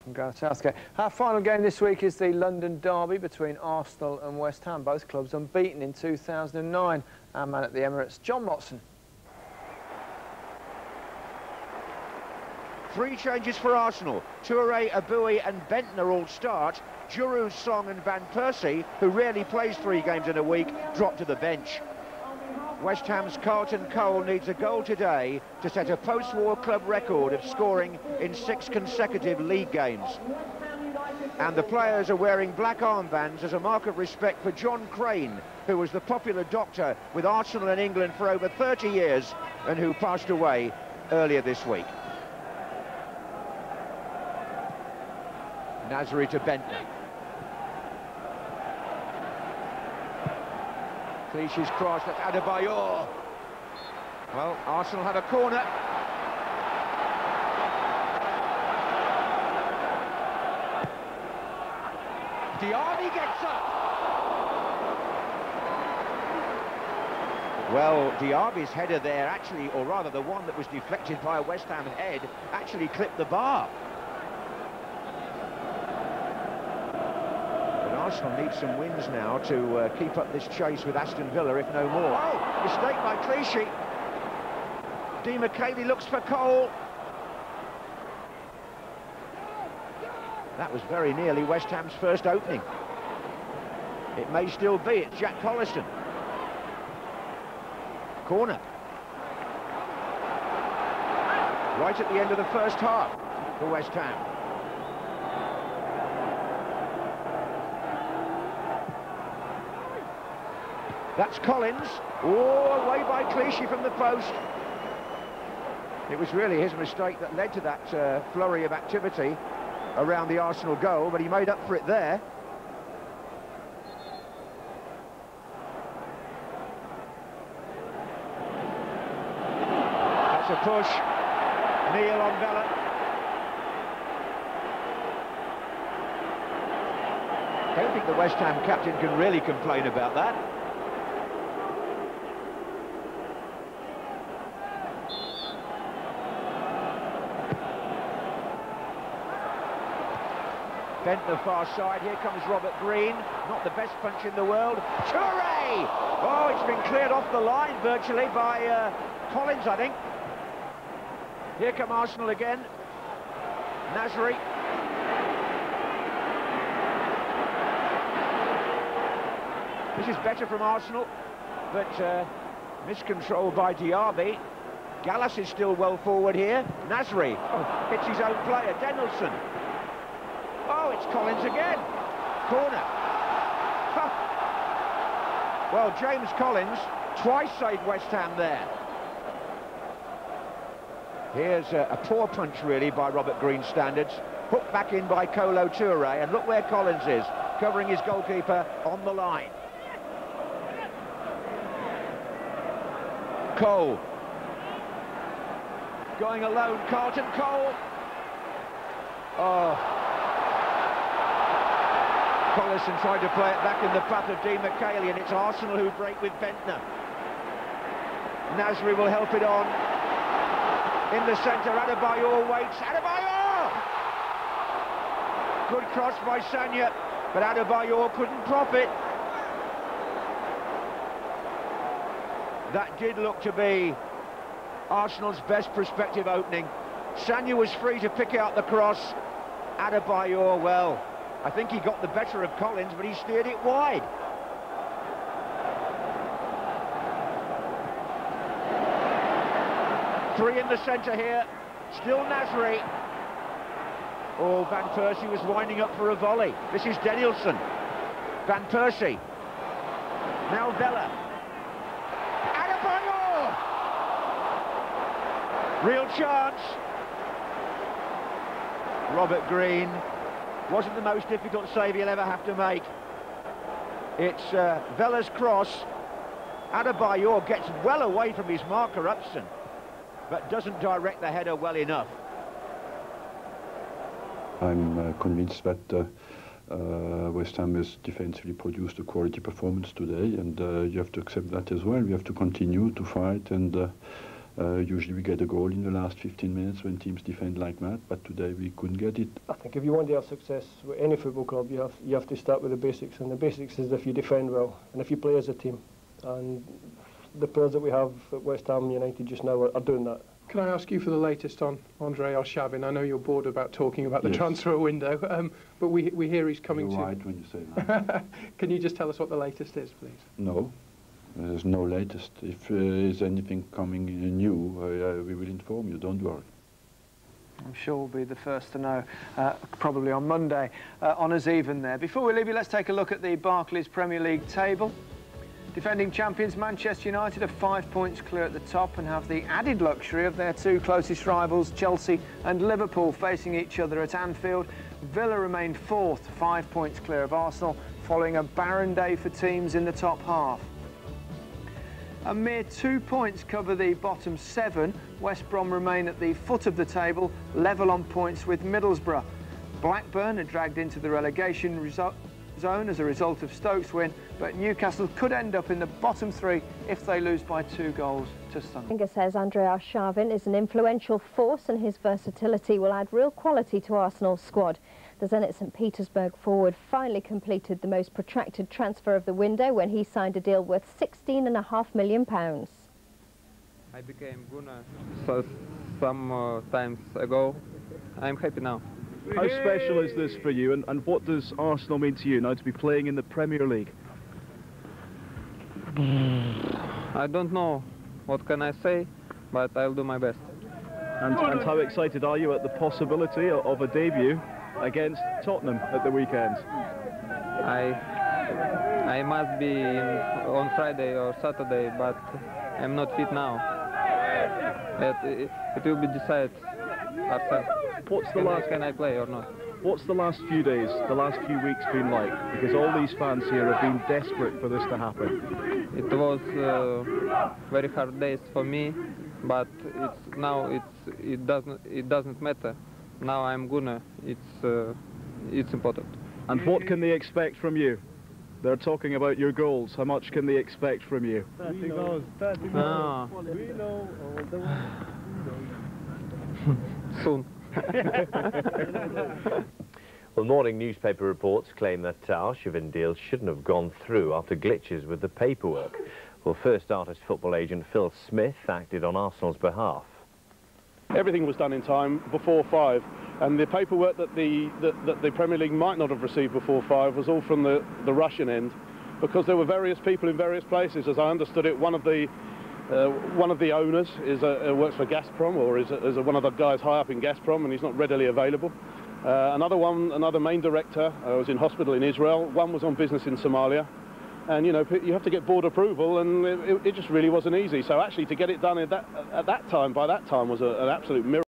from Gareth Southgate. Our final game this week is the London derby between Arsenal and West Ham. Both clubs unbeaten in 2009. Our man at the Emirates, John Motson. 3 changes for Arsenal. Toure, Abui and Bentner all start. Giroud, Song and Van Persie, who rarely plays 3 games in a week, drop to the bench. West Ham's Carlton Cole needs a goal today to set a post-war club record of scoring in 6 consecutive league games. And the players are wearing black armbands as a mark of respect for John Crane, who was the popular doctor with Arsenal and England for over 30 years and who passed away earlier this week. Nasri to Bentner. Clichy's cross, that's Adebayor. Well, Arsenal have a corner. Diaby gets up. Well, Diaby's header there actually, or rather the one that was deflected by a West Ham head, actually clipped the bar. Arsenal need some wins now to keep up this chase with Aston Villa, if no more. Oh, mistake by Clichy. Dima Cayley looks for Cole. That was very nearly West Ham's first opening. It may still be. It's Jack Colliston. Corner. Right at the end of the first half for West Ham. That's Collins. Oh, away by Clichy from the post. It was really his mistake that led to that flurry of activity around the Arsenal goal, but he made up for it there. That's a push. Neil on Vela. I don't think the West Ham captain can really complain about that. Bent the far side, here comes Robert Green, not the best punch in the world. Toure! Oh, it's been cleared off the line virtually by Collins, I think. Here come Arsenal again. Nasri. This is better from Arsenal, but miscontrol by Diaby. Gallas is still well forward here. Nasri hits his own player, Danielson. Oh, it's Collins again. Corner. Huh. Well, James Collins twice saved West Ham there. Here's a poor punch, really, by Robert Green standards. Hooked back in by Kolo Toure, and look where Collins is, covering his goalkeeper on the line. Cole. Going alone, Carlton Cole. Oh. Collison tried to play it back in the path of Dima Cayley, and it's Arsenal who break with Bentner. Nasri will help it on. In the centre, Adebayor waits. Adebayor! Good cross by Sagna, but Adebayor couldn't profit. That did look to be Arsenal's best prospective opening. Sagna was free to pick out the cross. Adebayor, well, I think he got the better of Collins, but he steered it wide. Three in the centre here. Still Nasri. Oh, Van Persie was winding up for a volley. This is Danielson. Van Persie. Now Vela. Adebayor! Real chance. Robert Green. Wasn't the most difficult save he'll ever have to make. It's Vela's cross. Adebayor gets well away from his marker, Upson, but doesn't direct the header well enough. I'm convinced that West Ham has defensively produced a quality performance today, and you have to accept that as well. We have to continue to fight and Usually we get a goal in the last 15 minutes when teams defend like that, but today we couldn't get it. I think if you want to have success with any football club, you have to start with the basics, and the basics is if you defend well and if you play as a team. And the players that we have at West Ham United just now are doing that. Can I ask you for the latest on Andrei Arshavin? I know you're bored about talking about the transfer window, but we hear he's coming You're to... right when you say that. Can you just tell us what the latest is, please? No, there's no latest. If there's anything coming new, we will inform you, don't worry. I'm sure we'll be the first to know, probably on Monday. Honours even there. Before we leave you, let's take a look at the Barclays Premier League table. Defending champions Manchester United are 5 points clear at the top and have the added luxury of their two closest rivals, Chelsea and Liverpool, facing each other at Anfield. Villa remain fourth, 5 points clear of Arsenal, following a barren day for teams in the top half. A mere 2 points cover the bottom 7. West Brom remain at the foot of the table, level on points with Middlesbrough. Blackburn are dragged into the relegation zone as a result of Stoke's win, but Newcastle could end up in the bottom 3 if they lose by 2 goals to Sunderland. Wenger says Andrei Arshavin is an influential force and his versatility will add real quality to Arsenal's squad. The Zenit St Petersburg forward finally completed the most protracted transfer of the window when he signed a deal worth £16.5 million. I became Gunnar some times ago. I'm happy now. How special is this for you, and what does Arsenal mean to you now to be playing in the Premier League? I don't know what can I say, but I'll do my best. And how excited are you at the possibility of a debut against Tottenham at the weekend? I must be on Friday or Saturday, but I'm not fit now. It will be decided after. Can I play or not? What's the last few days, the last few weeks been like? Because all these fans here have been desperate for this to happen. It was very hard days for me, but it doesn't matter. Now I'm Gunnar. It's important. And what can they expect from you? They're talking about your goals. How much can they expect from you? 30 goals. 30 goals. We know. Soon. Well, morning newspaper reports claim that Arshavin deal shouldn't have gone through after glitches with the paperwork. Well, first artist football agent Phil Smith acted on Arsenal's behalf. Everything was done in time before 5, and the paperwork that the Premier League might not have received before 5 was all from the Russian end, because there were various people in various places. As I understood it, one of the owners works for Gazprom, or is one of the guys high up in Gazprom, and he's not readily available. Another main director was in hospital in Israel. One was on business in Somalia. And, you know, you have to get board approval, and it just really wasn't easy. So actually to get it done at that time, by that time, was an absolute miracle.